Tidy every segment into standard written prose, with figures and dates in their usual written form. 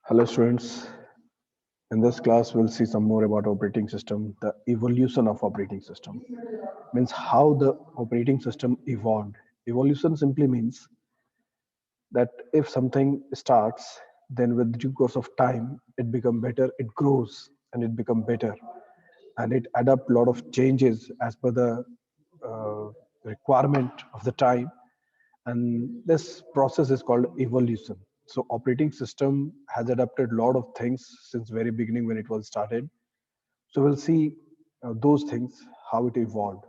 Hello students, in this class we'll see some more about operating system, the evolution of operating system. Means how the operating system evolved. Evolution simply means that if something starts, then with due course of time, it become better, it grows and it become better. And it adapt a lot of changes as per the uh, requirement of the time, and this process is called evolution. So operating system has adapted a lot of things since very beginning when it was started. So we'll see those things, how it evolved.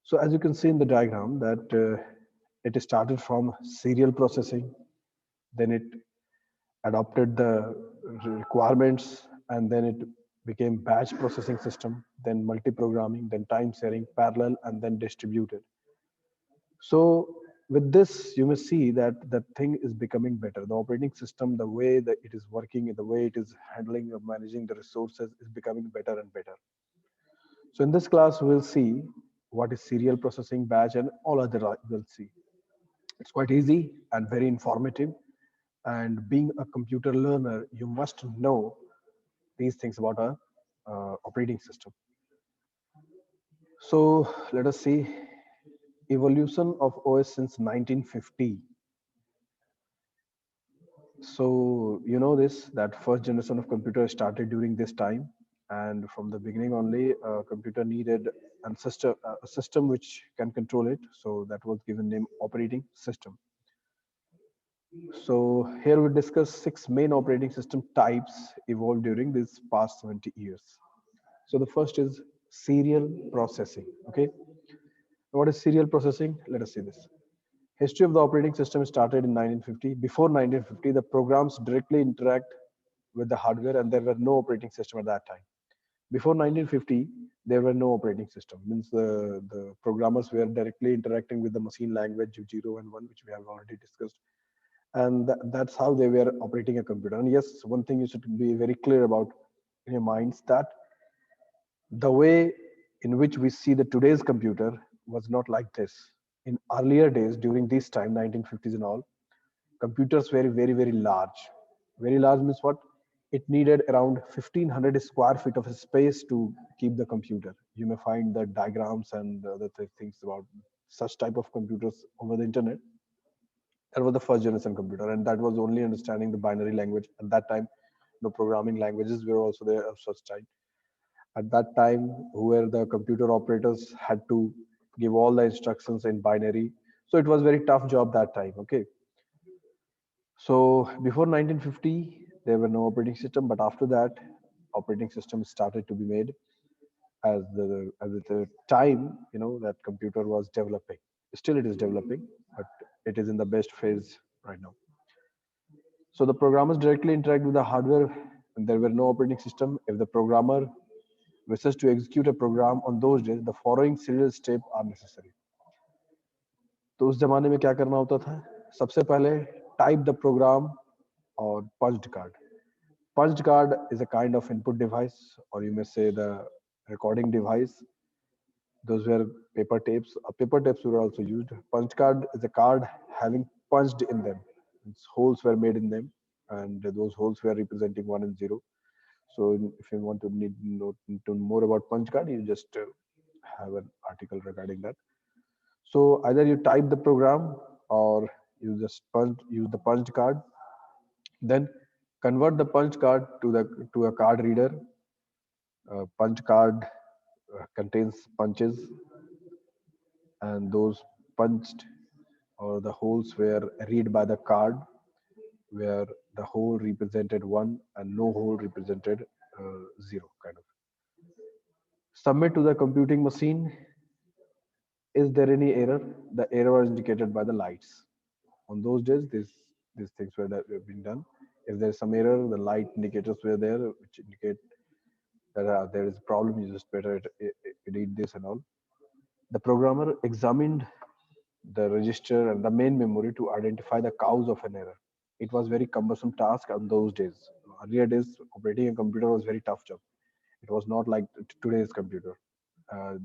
So as you can see in the diagram that it started from serial processing, then it adopted the requirements, and then it became batch processing system, then multi-programming, then time sharing, parallel, and then distributed. So with this, you may see that the thing is becoming better. The operating system, the way that it is working, the way it is handling or managing the resources is becoming better and better. So in this class, we'll see what is serial processing, batch, and all other we'll see. It's quite easy and very informative. And being a computer learner, you must know these things about a operating system. So let us see evolution of OS since 1950. So you know this that first generation of computer started during this time, and from the beginning only, a computer needed a system which can control it. So that was given name operating system. So here we discuss six main operating system types evolved during these past 70 years. So the first is serial processing. Okay, what is serial processing? Let us see this. History of the operating system started in 1950. Before 1950, the programs directly interact with the hardware, and there were no operating system at that time. Before 1950, there were no operating system. Means the programmers were directly interacting with the machine language 0 and 1, which we have already discussed. And that's how they were operating a computer. And yes, one thing you should be very clear about in your minds that the way in which we see the today's computer was not like this. In earlier days, during this time, 1950s and all, computers were very, very large. Very large means what? It needed around 1500 square feet of space to keep the computer. You may find the diagrams and other things about such type of computers over the internet. That was the first generation computer, and that was only understanding the binary language. At that time, no programming languages were also there of such type. At that time, where the computer operators had to give all the instructions in binary. So it was very tough job that time. Okay. So before 1950, there were no operating system, but after that, operating system started to be made as the time that computer was developing. Still, it is developing, but it is in the best phase right now. So the programmers directly interact with the hardware, and there were no operating system. If the programmer wishes to execute a program on those days, the following serial steps are necessary. तो उस जमाने में क्या करना होता था? सबसे पहले टाइप द प्रोग्राम और punched card. Punched card is a kind of input device, or you may say the recording device. Those were paper tapes. Paper tapes were also used. Punch card is a card having punched in them. Its holes were made in them, and those holes were representing one and zero. So if you want to know to more about punch card, you just have an article regarding that. So either you type the program or you just use the punch card. Then convert the punch card to a card reader. Punch card contains punches, and those punched or the holes were read by the card, where the hole represented one and no hole represented zero, kind of. Submit to the computing machine. Is there any error? The error was indicated by the lights. On those days, these things were that have been done. If there's some error, the light indicators were there, which indicate that there is a problem. You just better read this and all. The programmer examined the register and the main memory to identify the cause of an error. It was very cumbersome task on those days. Earlier days, operating a computer was very tough job. It was not like today's computer.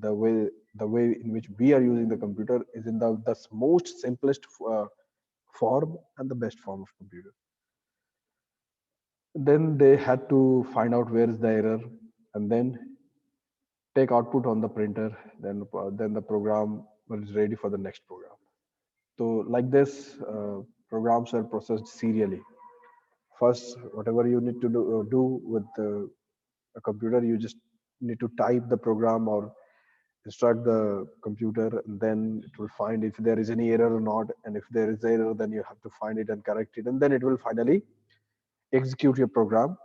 The way in which we are using the computer is in the most simplest form and the best form of computer. Then they had to find out where is the error, and then take output on the printer. Then the program was ready for the next program. So like this, programs are processed serially. First, whatever you need to do with a computer, you just need to type the program or instruct the computer, and then it will find if there is any error or not. And if there is error, then you have to find it and correct it, and then it will finally execute your program.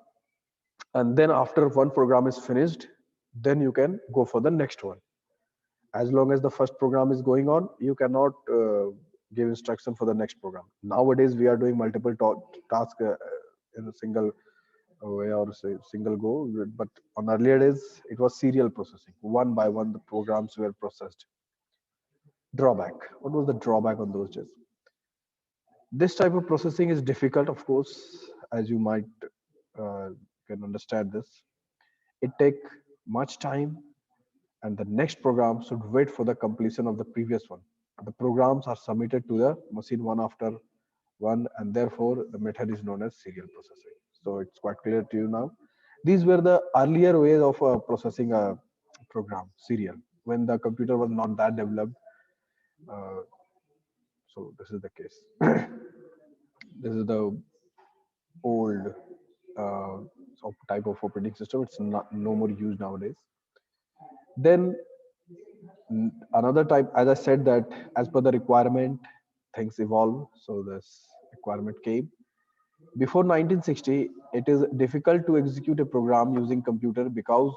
And then after one program is finished, then you can go for the next one. As long as the first program is going on, you cannot give instruction for the next program. Nowadays we are doing multiple tasks in a single way, or say single go. But on earlier days it was serial processing. One by one the programs were processed. Drawback: what was the drawback on those days? This type of processing is difficult, of course, as you might uh, can understand this. It take much time, and the next program should wait for the completion of the previous one. The programs are submitted to the machine one after one, and therefore the method is known as serial processing. So it's quite clear to you now. These were the earlier ways of processing a program, serial, when the computer was not that developed. Uh, so this is the case. This is the old uh, type of operating system. It's not no more used nowadays. Then another type, as I said, that as per the requirement, things evolve. So this requirement came. Before 1960, it is difficult to execute a program using computer because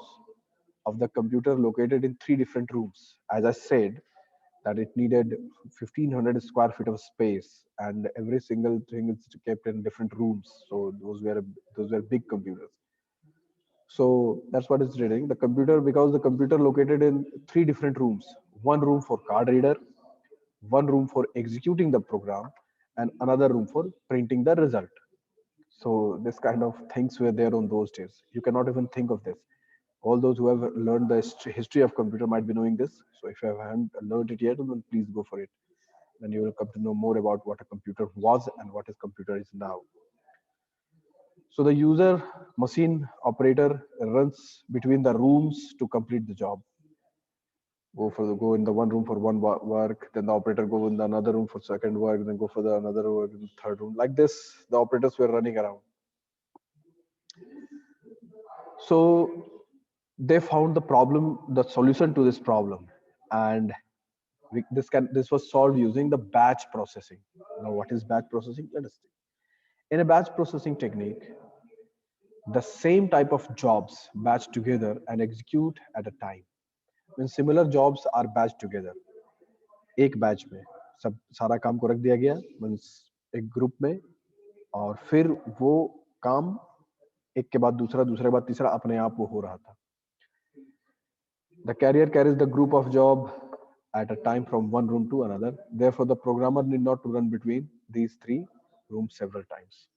of the computer located in three different rooms. As I said, that it needed 1500 square feet of space, and every single thing is kept in different rooms. So those were big computers. So that's what it's reading. The computer, because the computer located in three different rooms: one room for card reader, one room for executing the program, and another room for printing the result. So this kind of things were there on those days. You cannot even think of this. All those who have learned the history of computer might be knowing this. So if you haven't learned it yet, then please go for it. Then you will come to know more about what a computer was and what a computer is now. So the user machine operator runs between the rooms to complete the job. Go in the one room for one work, then the operator go in the another room for second work, then go for the another work in the third room. Like this, the operators were running around. So they found the solution to this problem, and this was solved using the batch processing. Now, what is batch processing? Let us see. In a batch processing technique, the same type of jobs batch together and execute at a time. When similar jobs are batched together, एक batch में सब सारा काम को रख दिया गया, means एक ग्रुप में, और फिर वो काम एक के बाद दूसरा, दूसरे के बाद तीसरा अपने आप वो हो रहा था. The carrier carries the group of job at a time from one room to another. Therefore, the programmer need not to run between these three rooms several times.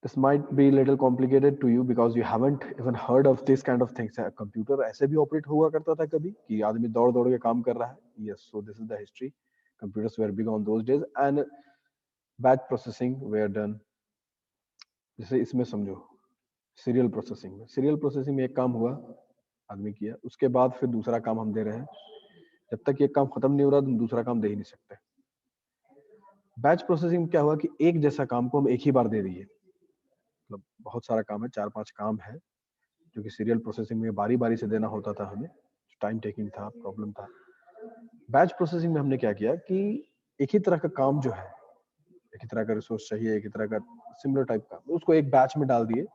This might be a little complicated to you because you haven't even heard of this kind of things. Computer ऐसे भी operate हुआ करता था कभी कि आदमी दौड़ दौड़ के काम कर रहा है. Yes, so this is the history. Computers were big on those days, and batch processing were done. जैसे इसमें समझो, सीरियल प्रोसेसिंग में एक काम हुआ, आदमी किया, उसके बाद फिर दूसरा काम हम दे रहे हैं. जब तक ये काम खत्म नहीं हो रहा, तुम दूसरा काम दे ही नहीं सकते. बैच प्रोसेसिंग में क्या हुआ कि एक जैसा काम को हम एक ही बार दे दिए. मतलब बहुत सारा काम है, 4-5 काम है, जो कि सीरियल प्रोसेसिंग में बारी बारी से देना होता था हमें. टाइम टेकिंग था, प्रॉब्लम था. बैच प्रोसेसिंग में हमने क्या किया कि एक ही तरह का काम जो है, एक ही तरह का रिसोर्स चाहिए, एक ही तरह का सिमिलर टाइप का, उसको एक बैच में डाल दिए.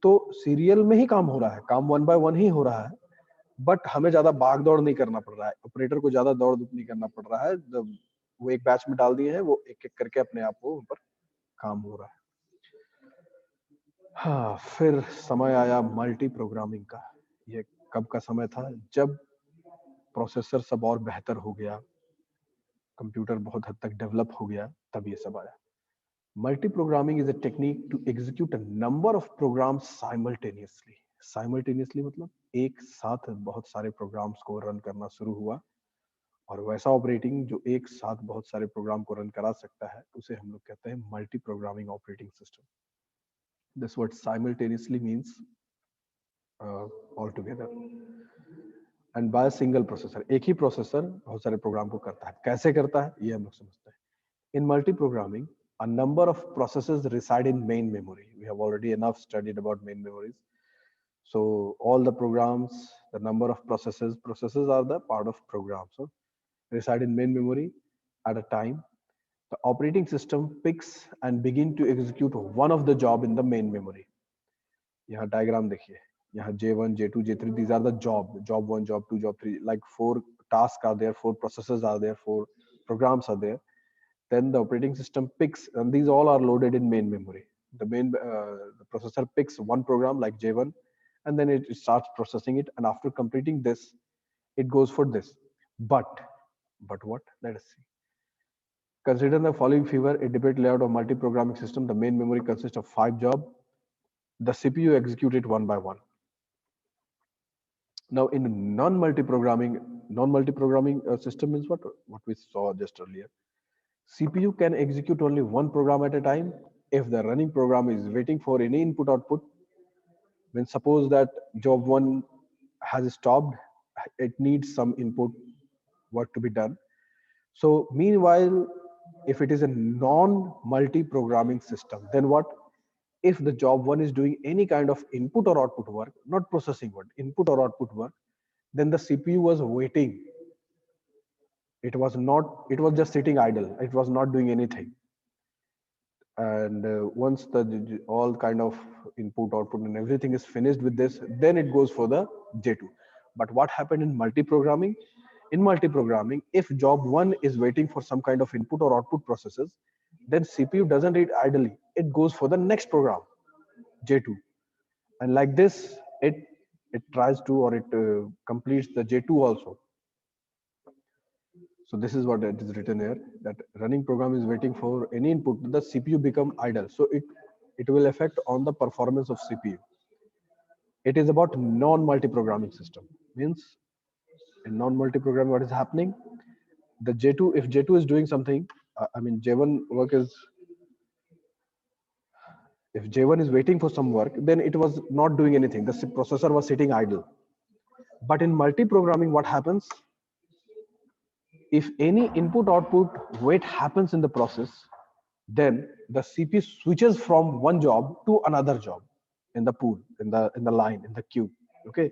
तो सीरियल में ही काम हो रहा है, काम वन बाय वन ही हो रहा है, बट हमें ज्यादा भाग दौड़ नहीं करना पड़ रहा है, ऑपरेटर को ज्यादा दौड़ नहीं करना पड़ रहा है. वो एक बैच में डाल दिए हैं, वो एक एक करके अपने आप को ऊपर काम हो रहा है. हाँ, फिर समय आया मल्टी प्रोग्रामिंग का. ये कब का समय था? जब प्रोसेसर सब और बेहतर हो गया, कंप्यूटर बहुत हद तक डेवलप हो गया, तब ये सब आया. Multi programming is a technique to execute a number of programs simultaneously. Simultaneously मतलब एक साथ बहुत सारे प्रोग्राम्स को रन करना शुरू हुआ, और वैसा ऑपरेटिंग जो एक साथ बहुत सारे प्रोग्राम को रन करा सकता है, उसे हम लोग कहते हैं multi programming operating system. This word simultaneously means all together, and by single processor, एक ही प्रोसेसर बहुत सारे प्रोग्राम को करता है. कैसे करता है ये हम लोग समझते हैं. In multi-programming, a number of processes reside in main memory. We have already enough studied about main memories. So all the programs, the number of processes are the part of program. So reside in main memory at a time. The operating system picks and begin to execute one of the job in the main memory. यहाँ diagram देखिए. यहाँ J1, J2, J3. These are the job 1, job 2, job 3. Like 4 tasks are there, 4 processes are there, 4 programs are there. Then the operating system picks, and these all are loaded in main memory. The processor picks one program like J1, and then it starts processing it. And after completing this, it goes for this. But what? Let us see. Consider the following figure: a debate layout of multi-programming system. The main memory consists of 5 jobs. The CPU executes it one by one. Now, in non-multi-programming system means what? What we saw just earlier. CPU can execute only one program at a time if the running program is waiting for any input output. When suppose that job 1 has stopped, it needs some input work to be done. So meanwhile, if it is a non-multi-programming system, then what? If the job 1 is doing any kind of input or output work, not processing work, input or output work, then the CPU was waiting. It was just sitting idle. It was not doing anything. And once the all kind of input output and everything is finished with this, then it goes for the J2. But what happened in multi-programming? In multi-programming, if job 1 is waiting for some kind of input or output processes, then CPU doesn't read idly, it goes for the next program, J2. And like this, it tries to, or it completes the J2 also. So this is what it is written here, that running program is waiting for any input, the CPU become idle. So it will affect on the performance of CPU. It is about non-multi-programming system. Means in non-multi-programming, what is happening? The J2, if J2 is doing something, I mean J1 work is, if J1 is waiting for some work, then it was not doing anything. The processor was sitting idle. But in multi-programming, what happens? If any input output wait happens in the process, then the CPU switches from one job to another job in the pool, in the line, in the queue. Okay.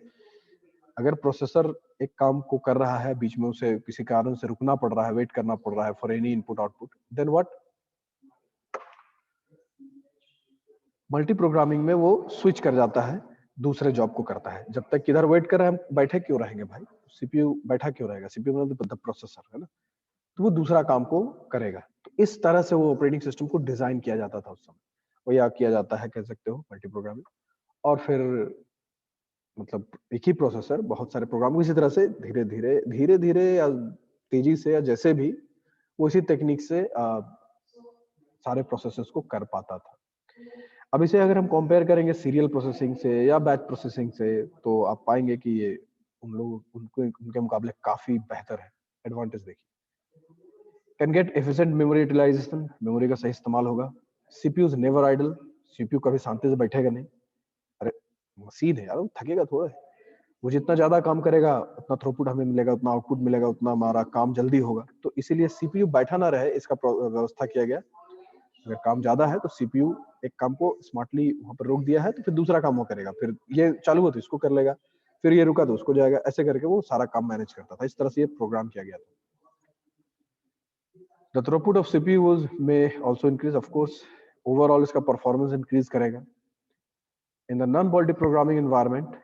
अगर processor एक काम को कर रहा है, बीच में उसे किसी कारण से रुकना पड़ रहा है, वेट करना पड़ रहा है for any input output, then what? Multi programming में वो स्विच कर जाता है, दूसरे जॉब को करता है. जब तक किधर वेट कर रहे हैं, बैठे क्यों रहेंगे भाई? सीपीयू बैठा क्यों रहेगा? सीपीयू मतलब प्रोसेसर है ना, तो वो दूसरा काम को करेगा. तो इस तरह से वो ऑपरेटिंग सिस्टम को डिजाइन किया जाता था उस समय, वो या किया जाता है, कह सकते हो, मल्टी प्रोग्रामिंग. और फिर मतलब एक ही प्रोसेसर बहुत सारे प्रोग्राम को इसी तरह से धीरे धीरे या तेजी से या जैसे भी वो इसी टेक्निक से सारे प्रोसेसर्स को कर पाता था. अब इसे अगर हम कंपेयर करेंगे सीरियल प्रोसेसिंग से या बैच प्रोसेसिंग से, तो आप पाएंगे कि ये उनके मुकाबले काफी बेहतर है. एडवांटेज देखिए, can get efficient memory utilisation, memory का सही इस्तेमाल होगा. सीपीयूज नेवर आइडल, सीपीयू कभी शांति से बैठेगा नहीं. अरे मशीन है यार, वो थकेगा थोड़ा है. वो जितना ज्यादा काम करेगा उतना थ्रूपुट हमें मिलेगा, उतना आउटपुट मिलेगा, उतना हमारा काम जल्दी होगा. तो इसीलिए सीपीयू बैठा ना रहे, इसका व्यवस्था किया गया. अगर काम ज्यादा है तो सीपीयू एक काम को स्मार्टली वहां पर रोक दिया है, तो फिर दूसरा काम वो करेगा. फिर ये चालू हो तो इसको कर लेगा, फिर ये रुका तो उसको जाएगा. ऐसे करके वो सारा काम मैनेज करता था. इस तरह से ये प्रोग्राम किया गया था. The throughput of CPUs may also increase, of course. Overall, इसका performance increase करेगा. In the non-multi-programming environment,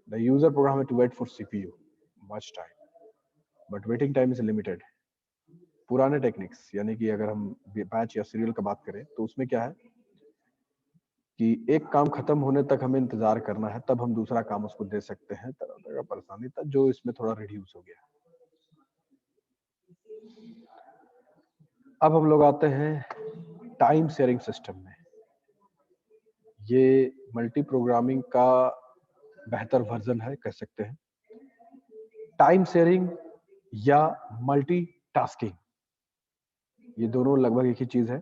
the user program had to wait for CPU much time, but waiting time is limited. पुराने techniques, यानी कि अगर हम batch या serial का बात करें, तो उसमें क्या है कि एक काम खत्म होने तक हमें इंतजार करना है, तब हम दूसरा काम उसको दे सकते हैं. तरह तरह का परेशानी था, जो इसमें थोड़ा रिड्यूस हो गया. अब हम लोग आते हैं टाइम शेयरिंग सिस्टम में. ये मल्टी प्रोग्रामिंग का बेहतर वर्जन है, कह सकते हैं. टाइम शेयरिंग या मल्टीटास्किंग, ये दोनों लगभग एक ही चीज है.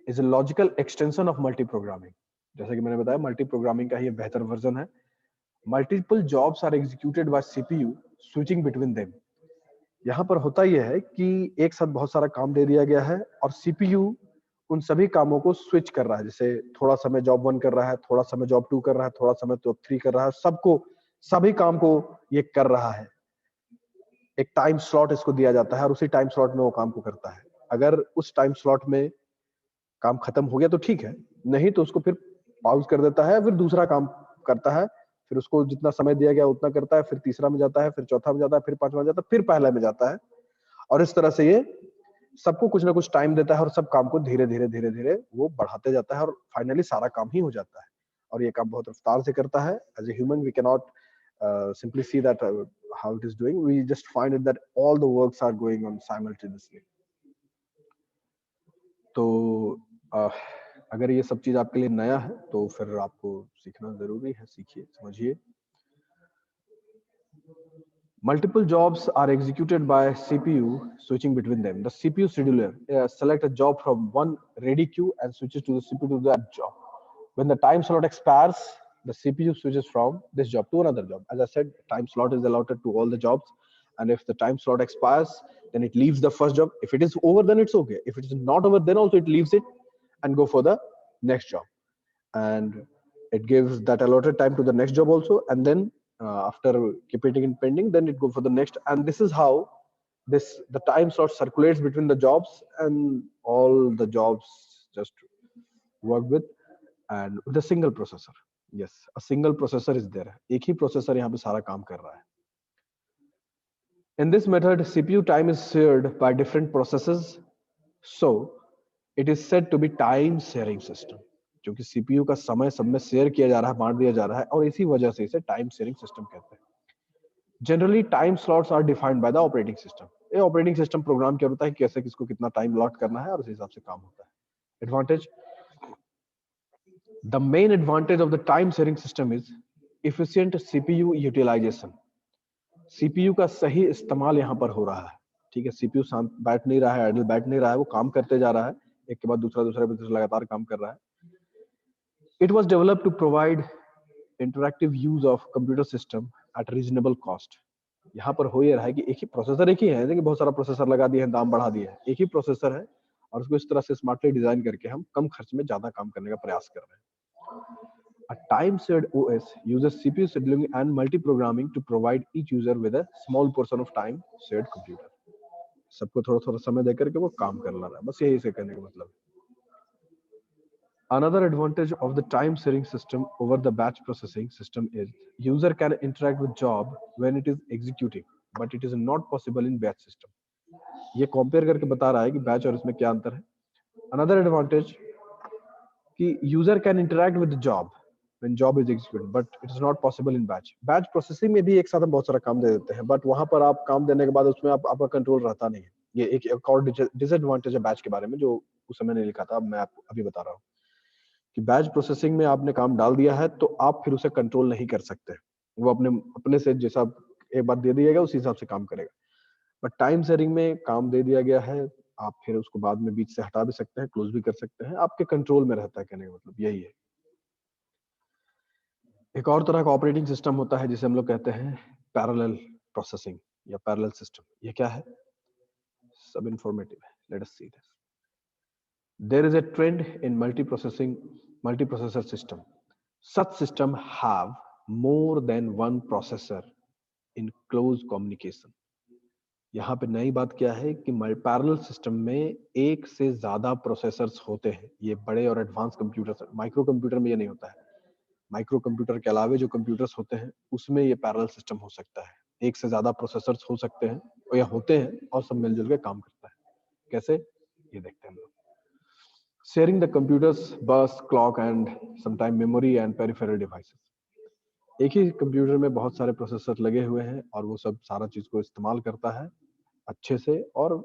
Is a logical extension of multi programming. जैसे कि मैंने बताया मल्टी प्रोग्रामिंग का ये बेहतर वर्जन है। Multiple jobs are executed by CPU switching between them. यहाँ पर होता यह है कि एक साथ बहुत सारा काम दे दिया गया है और सीपीयू उन सभी कामों को स्विच कर रहा है। जैसे थोड़ा समय जॉब 1 कर रहा है, थोड़ा समय जॉब 2 कर रहा है, थोड़ा समय जॉब 3 कर रहा है, सबको सभी काम को ये कर रहा है। एक टाइम स्लॉट इसको दिया जाता है और उसी टाइम स्लॉट में वो काम को करता है। अगर उस टाइम स्लॉट में काम खत्म हो गया तो ठीक है, नहीं तो उसको फिर पॉज कर देता है, फिर दूसरा काम करता है, फिर उसको जितना समय दिया गया उतना करता है, फिर तीसरा में जाता है, फिर चौथा में जाता है, फिर पांचवा में जाता है, फिर पहला में जाता है। और इस तरह से ये सबको कुछ ना कुछ टाइम देता है और सब काम को धीरे धीरे धीरे धीरे वो बढ़ाते जाता है और फाइनली सारा काम ही हो जाता है। और ये काम बहुत रफ्तार से करता है। As a human we can not simply see that how it is doing. We just find it that all the works are going on simultaneously. तो अगर ये सब चीज आपके लिए नया है तो फिर आपको सीखना जरूरी है। सीखिए, समझिए। Multiple jobs are executed by CPU switching between them. The CPU scheduler select a job from one ready queue and switches to the CPU to that job. When the time slot expires, the CPU switches from this job to another job. As I said, time slot is allotted to all the jobs, and if the time slot expires, then it leaves the first job. If it is over, then it's okay. If it is not over, then also it leaves it and go for the next job. And it gives that allotted time to the next job also, and then after keeping it pending, then it go for the next. And this is how the time slot circulates between the jobs, and all the jobs just work with and with a single processor. Yes, a single processor is there. एक ही processor यहाँ पे सारा काम कर रहा है. In this method, CPU time is shared by different processes, so it is said to be time sharing system. क्योंकि CPU का समय सब में शेयर किया जा रहा है, बांट दिया जा रहा है, और इसी वजह से इसे टाइम शेयरिंग सिस्टम कहते हैं. Generally time slots are defined by the operating system. ये ऑपरेटिंग सिस्टम प्रोग्राम क्या होता है, कैसे किसको कितना टाइम अलॉट करना है, और उस हिसाब से काम होता है. Advantage, the main advantage of the time sharing system is efficient CPU utilisation. CPU का सही इस्तेमाल यहाँ पर हो रहा है. ठीक है, सीपीयू शांत बैठ नहीं रहा है, आइडल बैठ नहीं रहा है, वो काम करते जा रहा है, एक के बाद दूसरा दूसरा दूसरा लगातार काम कर रहा है. It was developed to provide interactive use of computer system at reasonable cost. यहाँ पर हो ये रहा है कि एक ही प्रोसेसर एक ही है, देखिए बहुत सारा प्रोसेसर लगा दिए हैं, दाम बढ़ा दिए हैं. एक ही प्रोसेसर है और उसको इस तरह से स्मार्टली डिजाइन करके हम कम खर्च में ज्यादा काम करने का प्रयास कर रहे हैं. A time-shared OS uses CPU scheduling and multi-programming to provide each user with a small portion of time shared computer. सबको थोड़ा थोड़ा समय देकर के वो काम कर रहा है, बस यही से कहने का मतलब है. Another advantage of the time sharing system over the batch processing system is user can interact with job when it is executing, but it is not possible in batch system. ये कंपेयर करके बता रहा है कि batch और इसमें क्या अंतर है. Another advantage कि user can interact with the job when job is executed, but it is not possible in batch. Batch processing में भी एक साथ हम बहुत सारा काम दे देते हैं, but वहां पर आप काम देने के बाद उसमें आपका कंट्रोल रहता नहीं है. ये एक और डिसएडवांटेज है बैच के बारे में, जो उस समय नहीं लिखा था, अब मैं आपको अभी बता रहा हूँ. कि बैच प्रोसेसिंग में आपने काम डाल दिया है तो आप फिर उसे कंट्रोल नहीं कर सकते. वो अपने से जैसा एक बार दे दिया गया उसी हिसाब से काम करेगा. बट टाइम शेयरिंग में काम दे दिया गया है, आप फिर उसको बाद में बीच से हटा भी सकते हैं, क्लोज भी कर सकते हैं, आपके कंट्रोल में रहता है. कहने का मतलब यही है. एक और तरह का ऑपरेटिंग सिस्टम होता है जिसे हम लोग कहते हैं पैरेलल प्रोसेसिंग या पैरेलल सिस्टम. ये क्या है, सब इंफॉर्मेटिव है. Let us see this. There is a trend in multiprocessor system. Such system have more than one processor in close communication. यहाँ पे नई बात क्या है कि पैरेलल सिस्टम में एक से ज्यादा प्रोसेसर्स होते हैं. ये बड़े और एडवांस कंप्यूटर, माइक्रो कंप्यूटर में ये नहीं होता है. माइक्रो कंप्यूटर के अलावे जो कंप्यूटर्स होते हैं उसमें ये पैरेलल सिस्टम हो सकता है. एक से ज्यादा प्रोसेसर्स हो सकते हैं या होते हैं और सब मिलजुल के काम करता है. कैसे, ये देखते हैं हम लोग. Sharing the computer's bus, clock, and sometimes memory and peripheral devices. एक ही कंप्यूटर में बहुत सारे प्रोसेसर लगे हुए हैं और वो सब सारा चीज को इस्तेमाल करता है अच्छे से और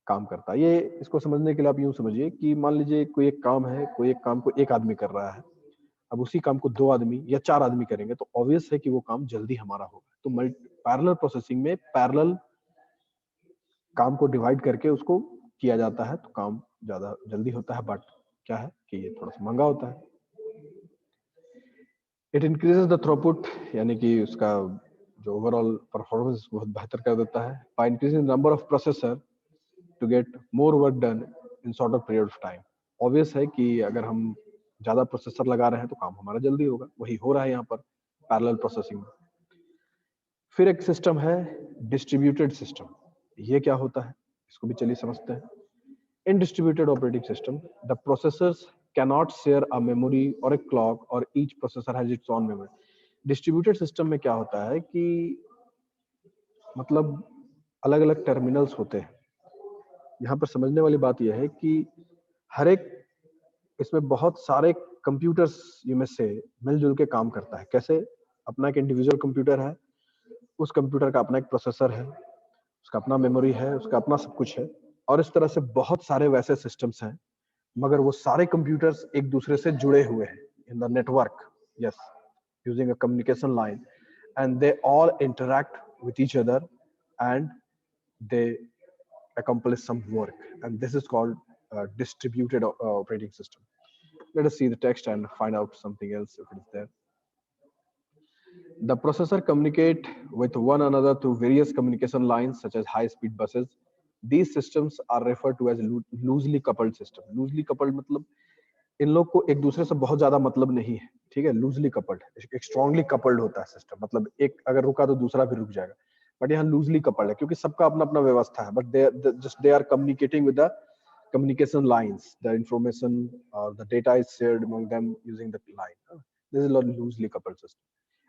काम करता है. ये इसको समझने के लिए आप यूं समझिए कि मान लीजिए कोई एक काम है, कोई एक काम को एक आदमी कर रहा है. अब उसी काम को 2 आदमी या 4 आदमी करेंगे तो ऑब्वियस है कि वो काम जल्दी हमारा होगा. तो पैरेलल प्रोसेसिंग में पैरेलल काम को डिवाइड करके उसको किया जाता है तो काम ज्यादा जल्दी होता है. बट क्या है कि ये थोड़ा सा महंगा होता है. इट इंक्रीजेस द थ्रूपुट, यानी कि उसका जो ओवरऑल परफॉर्मेंस बहुत बेहतर कर देता है, by increasing number of processor to get more work done in shorter period of time. Obvious है कि अगर हम ज्यादा प्रोसेसर लगा रहे हैं तो काम हमारा जल्दी होगा, वही हो रहा है यहाँ पर पैरेलल प्रोसेसिंग में। फिर एक सिस्टम है डिस्ट्रीब्यूटेड सिस्टम। ये क्या होता है इसको भी चलिए समझते हैं। In distributed operating system the processors cannot share a memory or a clock or each processor has its own memory। Distributed system में क्या होता है कि मतलब अलग अलग टर्मिनल्स होते हैं। यहाँ पर समझने वाली बात यह है कि हर एक इसमें बहुत सारे कंप्यूटर्स में से मिलजुल के काम करता है। कैसे? अपना एक इंडिविजुअल कंप्यूटर है, उस कंप्यूटर का अपना एक प्रोसेसर है, उसका अपना मेमोरी है, उसका अपना सब कुछ है, और इस तरह से बहुत सारे वैसे सिस्टम्स हैं, मगर वो सारे कंप्यूटर्स एक दूसरे से जुड़े हुए हैं in the network, yes, using a communication line, and they all interact with each other and they accomplish some work, and this is called distributed operating system. Let us see the text and find out something else if it is there. The processor communicate with one another through various communication lines such as high speed buses. These systems are referred to as loosely coupled system. Loosely coupled मतलब इन लोग को एक दूसरे से बहुत ज्यादा मतलब नहीं है, ठीक है। लूजली कपल्ड, एक स्ट्रांगली कपल्ड होता है सिस्टम, मतलब एक अगर रुका तो दूसरा भी रुक जाएगा। बट यहाँ लूजली कपल्ड है क्योंकि सबका अपना अपना व्यवस्था है, but they are communicating with the communication lines, the information or the data is shared among them using the line. This is a loosely coupled system.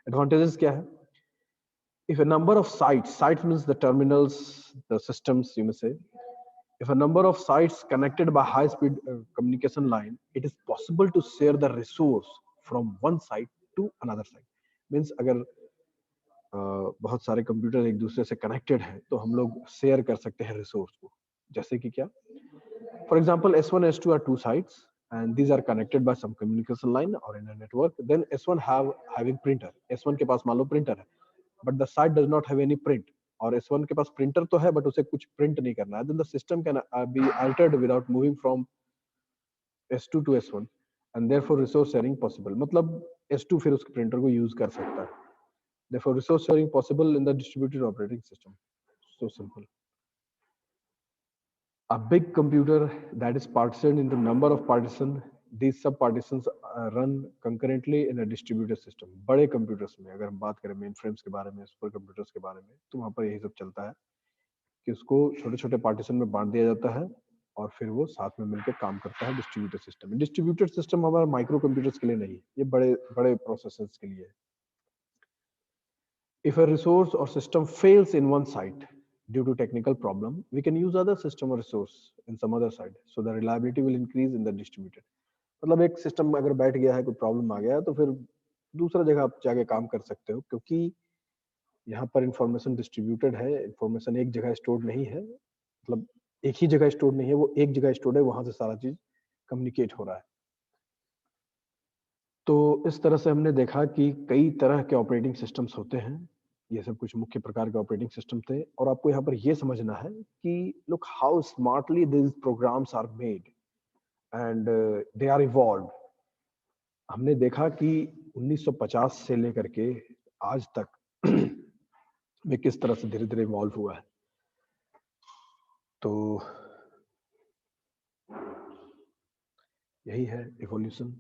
Advantages क्या है? If a number of sites means the terminals, the systems you may say, if a number of sites connected by high speed communication line, it is possible to share the resource from one site to another site। Means अगर बहुत सारे computer एक दूसरे से connected हैं तो हम लोग शेयर कर सकते हैं रिसोर्स को। जैसे कि क्या? For example, S1 S2 are two sites and these are connected by some communication line or in a network, then S1 having printer, S1 के पास मान लो प्रिंटर है, but the site does not have any print, और S1 के पास printer तो है but उसे कुछ print नहीं करना है, then the system can be altered without moving from S2 to S1 and therefore resource sharing possible। मतलब S2 फिर उस प्रिंटर को यूज कर सकता है, therefore resource sharing possible in the distributed operating system। So simple। A big computer that is partitioned into number of partitions, these sub partitions run concurrently in a distributed system। बड़े computers में अगर हम बात करें main frames के बारे में, super computers के बारे में, तो वहाँ पर यही सब चलता है कि उसको छोटे छोटे पार्टीशन में बांट दिया जाता है और फिर वो साथ में मिलकर काम करता है डिस्ट्रीब्यूटेड सिस्टम। डिस्ट्रीब्यूटेड सिस्टम हमारे माइक्रो कंप्यूटर्स के लिए नहीं है, ये बड़े बड़े प्रोसेसर्स के लिए है। If a resource or system fails in one site due to technical problem, we can use other system or resource in some other site, so the reliability will increase in the distributed। मतलब एक system अगर बैठ गया है, कोई problem आ गया है, तो फिर दूसरा जगह आप जाके काम कर सकते हो, क्योंकि यहाँ पर इंफॉर्मेशन डिस्ट्रीब्यूटेड है, इंफॉर्मेशन एक जगह स्टोर नहीं है, मतलब एक ही जगह स्टोर नहीं है, वो एक जगह स्टोर है, वहां से सारा चीज कम्युनिकेट हो रहा है। तो इस तरह से हमने देखा कि कई तरह के ऑपरेटिंग सिस्टम्स होते हैं। ये सब कुछ मुख्य प्रकार के ऑपरेटिंग सिस्टम थे, और आपको यहाँ पर ये समझना है कि look how smartly this programs are made and they are evolve. हमने देखा कि 1950 से लेकर के आज तक में किस तरह से धीरे धीरे इवॉल्व हुआ है। तो यही है इवोल्यूशन।